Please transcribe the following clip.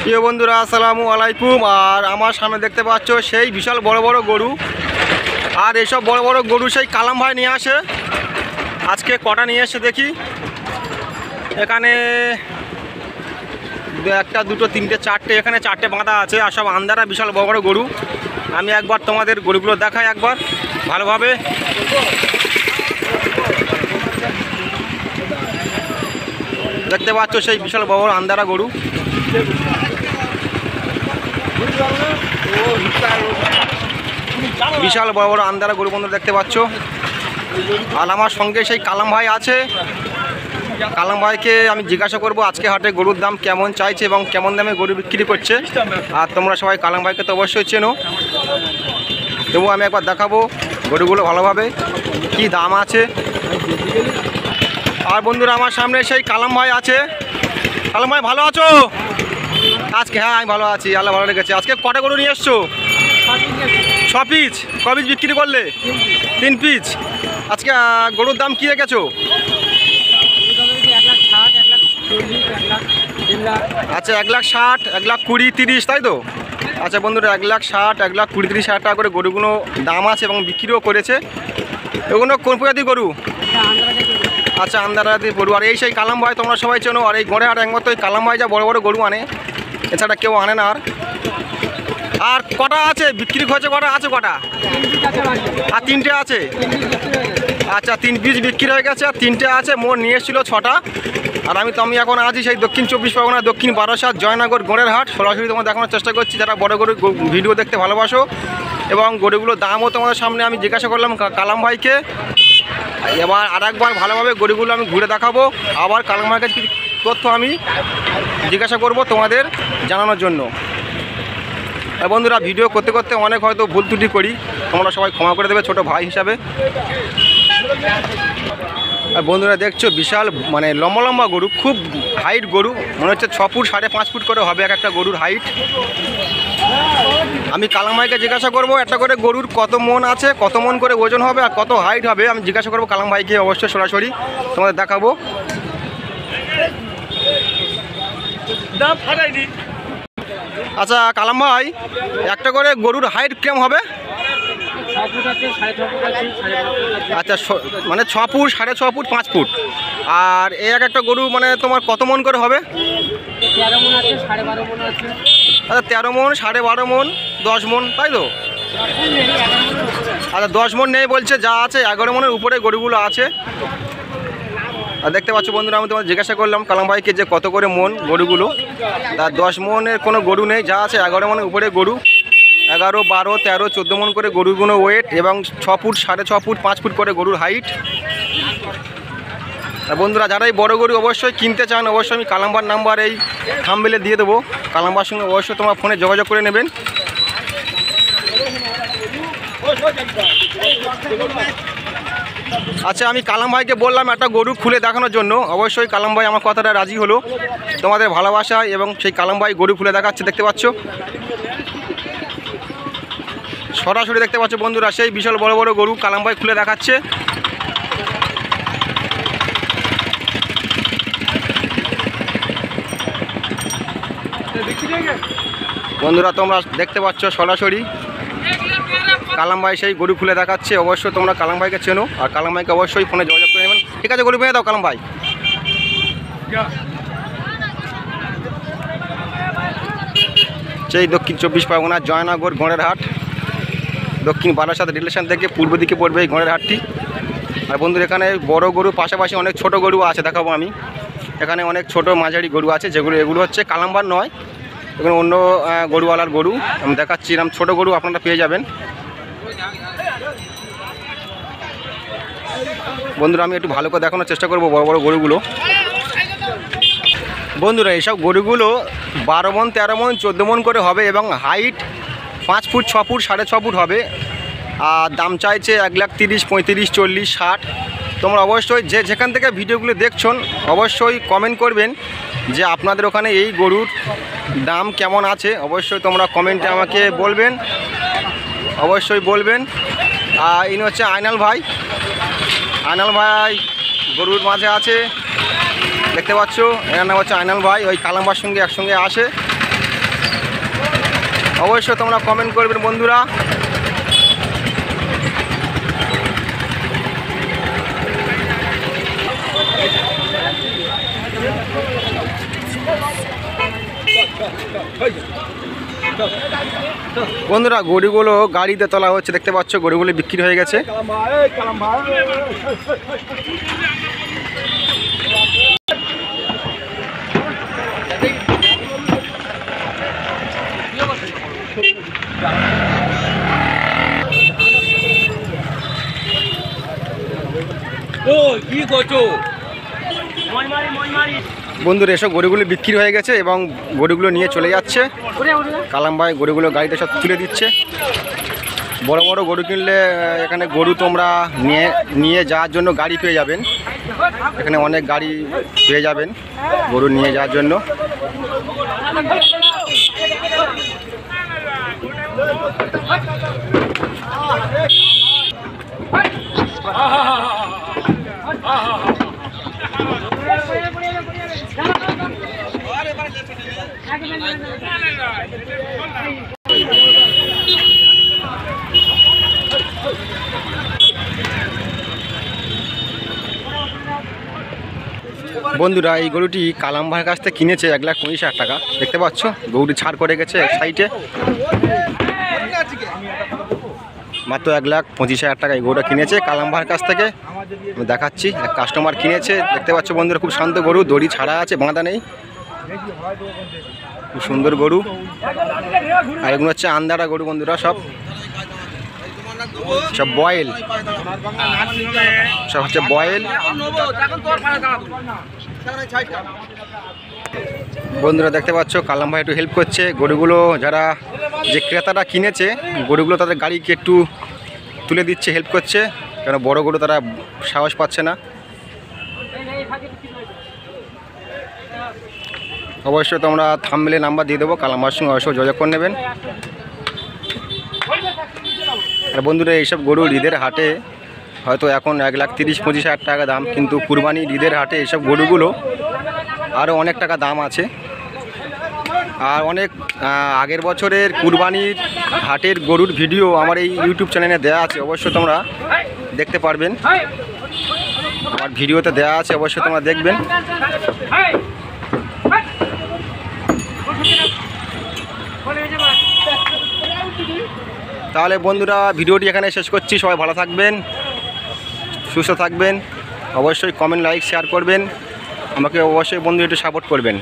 প্রিয় বন্ধুরা আসসালামু আলাইকুম। আর আমার সামনে দেখতে পাচ্ছ সেই বিশাল বড় বড় গরু। আর এইসব বড় বড় গরু সেই কালাম ভাই নিয়ে আসে। আজকে কটা নিয়ে এসে দেখি। এখানে একটা দুটো তিনটে চারটে, এখানে চারটে বাঁধা আছে। আর সব আন্দারা বিশাল বড় বড় গরু। আমি একবার তোমাদের গরুগুলো দেখাই একবার ভালোভাবে। দেখতে পাচ্ছ সেই বিশাল বড় বড় আন্দারা গরু। বিশাল বড় বড় আন্দারা গরু বন্ধু দেখতে পাচ্ছ। আর আমার সঙ্গে সেই কালাম ভাই আছে। কালাম ভাইকে আমি জিজ্ঞাসা করব আজকে হাটে গরুর দাম কেমন চাইছে এবং কেমন দামে গরু বিক্রি করছে। আর তোমরা সবাই কালাম ভাইকে তো অবশ্যই চেনো, তবু আমি একবার দেখাবো গরুগুলো ভালোভাবে কি দাম আছে। আর বন্ধুরা আমার সামনে সেই কালাম ভাই আছে। কালাম ভাই ভালো আছো? আজকে হ্যাঁ আমি ভালো আছি, আল্লাহ ভালো লেগেছে। আজকে কটা গরু নিয়ে এসছো? 6 পিস। ক পিস বিক্রি করলে? 3 পিস। আজকে গরুর দাম কী রেখেছো? আচ্ছা 1,60,000, 1,20,000, 30, তাই তো? আচ্ছা বন্ধুরা 1,60,000, 1,20,000, 30,000 টাকা করে গরুগুলো দাম আছে এবং বিক্রিও করেছে। এগুলো কোন প্রজাতির গরু? আচ্ছা আন্দারাতি গরু। আর এই সেই কালাম ভাই তোমরা সবাই চেনো। আর এই গড়ে হাট একমাত্র এই কালাম ভাই যা বড় বড় গরু আনে, এছাড়া কেউ আনে না। আর কটা আছে বিক্রি হয়েছে? কটা আছে? কটা? আর 3টে আছে। আচ্ছা 3 পিস বিক্রি হয়ে গেছে আর 3টে আছে। মোট নিয়ে এসেছিলো 6টা। আর আমি এখন আছি সেই দক্ষিণ 24 পরগনা, দক্ষিণ বারাসাত, জয়নগর গোড়ের হাট। সরাসরি তোমার দেখানোর চেষ্টা করছি যারা বড় গরু ভিডিও দেখতে ভালোবাসো। এবং গরুগুলোর দামও তোমাদের সামনে আমি জিজ্ঞাসা করলাম কালাম ভাইকে। এবার আরেকবার ভালোভাবে গরুগুলো আমি ঘুরে দেখাবো। আবার কালাম ভাইকে কিছু তথ্য আমি জিজ্ঞাসা করব তোমাদের জানানোর জন্য। আর বন্ধুরা ভিডিও করতে করতে অনেক হয়তো ভুল ত্রুটি করি, তোমরা সবাই ক্ষমা করে দেবে ছোট ভাই হিসাবে। আর বন্ধুরা দেখছো বিশাল মানে লম্বা লম্বা গরু, খুব হাইট গরু, মনে হচ্ছে 6 ফুট 5.5 ফুট করে হবে একটা গরুর হাইট। আমি কালাম ভাইকে জিজ্ঞাসা করবো একটা করে গরুর কত মন আছে, কত মন করে ওজন হবে আর কত হাইট হবে। আমি জিজ্ঞাসা করবো কালাম ভাইকে, অবশ্যই সরাসরি তোমাদের দেখাবো। আচ্ছা কালাম ভাই, একটা করে গরুর হাইট কেমন হবে? আচ্ছা মানে 6 ফুট, 6.5 ফুট, 5 ফুট। আর এই একটা গরু মানে তোমার কত মন করে হবে? 13 মন আছে, 12.5 মন আছে। আচ্ছা 13 মন, 12.5 মন, 10 মন, তাই তো? আচ্ছা 10 মন নেই বলছে, যা আছে 11 মনের উপরে গরুগুলো আছে। আর দেখতে পাচ্ছ বন্ধুরা আমি তোমার জিজ্ঞাসা করলাম কালাম ভাইকে যে কত করে মন গরুগুলো। তার 10 মনের কোনো গরু নেই, যা আছে 11 মনের উপরে গরু। 11, 12, 13, 14 মন করে গরুগুলো ওয়েট এবং 6 ফুট, 6.5 ফুট, 5 ফুট করে গরুর হাইট। আর বন্ধুরা যারা এই বড় গরু অবশ্যই কিনতে চান, অবশ্যই আমি কালাম্বার নাম্বার এই থাম্বনেলে দিয়ে দেবো। কালাম্বার সঙ্গে অবশ্যই তোমার ফোনে যোগাযোগ করে নেবেন। আচ্ছা আমি কালাম ভাইকে বললাম একটা গরু খুলে দেখানোর জন্য, অবশ্যই কালাম ভাই আমার কথাটা রাজি হলো তোমাদের ভালোবাসায়। এবং সেই কালাম ভাই গরু খুলে দেখাচ্ছে, দেখতে পাচ্ছ সরাসরি দেখতে পাচ্ছ বন্ধুরা সেই বিশাল বড় বড় গরু কালাম ভাই খুলে দেখাচ্ছে। বন্ধুরা তোমরা দেখতে পাচ্ছ সরাসরি কালাম ভাই সেই গরু খুলে দেখাচ্ছে। অবশ্যই তোমরা কালাম ভাইকে চেনো আর কালাম ভাইকে অবশ্যই ফোনে যোগাযোগ করে নেবেন। ঠিক আছে গরু পেয়ে দাও কালাম ভাই। সেই দক্ষিণ 24 পরগনা, জয়নগর গোড়ের হাট, দক্ষিণ বারাসাত রিলেশন থেকে পূর্ব দিকে পড়বে এই গোড়ের হাটটি। আর বন্ধুরা এখানে বড় গরু পাশাপাশি অনেক ছোট গরু আছে, দেখাবো আমি। এখানে অনেক ছোট মাঝারি গরু আছে, যেগুলো এগুলো হচ্ছে কালাম্বার নয়, এগুলো অন্য গরুওয়ালার গরু। আমি দেখাচ্ছি এরকম ছোট গরু আপনারা পেয়ে যাবেন। বন্ধুরা আমি একটু ভালো করে দেখানোর চেষ্টা করবো বড় বড় গরুগুলো। বন্ধুরা এইসব গরুগুলো 12 মন, 13 মন, 14 মন করে হবে এবং হাইট 5 ফুট, 6 ফুট, 6.5 ফুট হবে। আর দাম চাইছে 1,30,000, 35, 40, 60। তোমরা অবশ্যই যে যেখান থেকে ভিডিওগুলো দেখছেন অবশ্যই কমেন্ট করবেন যে আপনাদের ওখানে এই গরুর দাম কেমন আছে। অবশ্যই তোমরা কমেন্টে আমাকে বলবেন, অবশ্যই বলবেন। আর ইনি হচ্ছে আইনাল ভাই। আইনাল ভাই গরুর মাঝে আছে, দেখতে পাচ্ছ। এর নাম হচ্ছে আইনাল ভাই, ওই কালাম্বার সঙ্গে একসঙ্গে আসে। অবশ্যই তোমরা কমেন্ট করবেন বন্ধুরা। বন্ধুরা গরুগুলো গাড়িতে তোলা হচ্ছে, দেখতে পাচ্ছ গরুগুলো বিক্রি হয়ে গেছে। বন্ধুরা এসব গরুগুলো বিক্রি হয়ে গেছে এবং গরুগুলো নিয়ে চলে যাচ্ছে। কালাম ভাই গরুগুলো গাড়িতে সব তুলে দিচ্ছে। বড় বড় গরু কিনলে এখানে গরু তোমরা নিয়ে যাওয়ার জন্য গাড়ি পেয়ে যাবেন। এখানে অনেক গাড়ি পেয়ে যাবেন গরু নিয়ে যাওয়ার জন্য। বন্ধুরা এই গরুটি কালাম ভাইয়ের কাছ থেকে কিনেছে 1,20,000 টাকা। দেখতে পাচ্ছ গরুটি ছাড় করে গেছে এক সাইডে। মাত্র 1,25,000 টাকা এই গরুটা কিনেছে কালাম ভাইয়ের কাছ থেকে। আমি দেখাচ্ছি, এক কাস্টমার কিনেছে। দেখতে পাচ্ছ বন্ধুরা খুব শান্ত গরু, দড়ি ছাড়া আছে, বাঁধা নেই, খুব সুন্দর গরু। আর এগুলো হচ্ছে আন্দারা গরু বন্ধুরা, সব বয়েল, সব হচ্ছে বয়েল। বন্ধুরা দেখতে পাচ্ছ কালাম ভাই একটু হেল্প করছে। গরুগুলো যারা যে ক্রেতারা কিনেছে গরুগুলো তাদের গাড়িকে একটু তুলে দিচ্ছে, হেল্প করছে, কারণ বড় গরু তারা সাহস পাচ্ছে না। অবশ্যই তোমরা থাম্বনেলে নাম্বার দিয়ে দেবো, কালাম ভাইয়ের সঙ্গে অবশ্যই যোগাযোগ করে নেবেন। আর বন্ধুরা এইসব গরু ঈদের হাটে হয়তো এখন 1,30,000-25,000 টাকা দাম, কিন্তু কুরবানির ঈদের হাটে এইসব গরুগুলো আরও অনেক টাকা দাম আছে। আর অনেক আগের বছরের কুরবানির হাটের গরুর ভিডিও আমার এই ইউটিউব চ্যানেলে দেওয়া আছে, অবশ্যই তোমরা দেখতে পারবেন। আমার ভিডিওতে দেওয়া আছে, অবশ্যই তোমরা দেখবেন। তাহলে বন্ধুরা ভিডিওটি এখানে শেষ করছি। সবাই ভালো থাকবেন, সুস্থ থাকবেন। অবশ্যই কমেন্ট, লাইক, শেয়ার করবেন। আমাকে অবশ্যই বন্ধু একটু সাপোর্ট করবেন।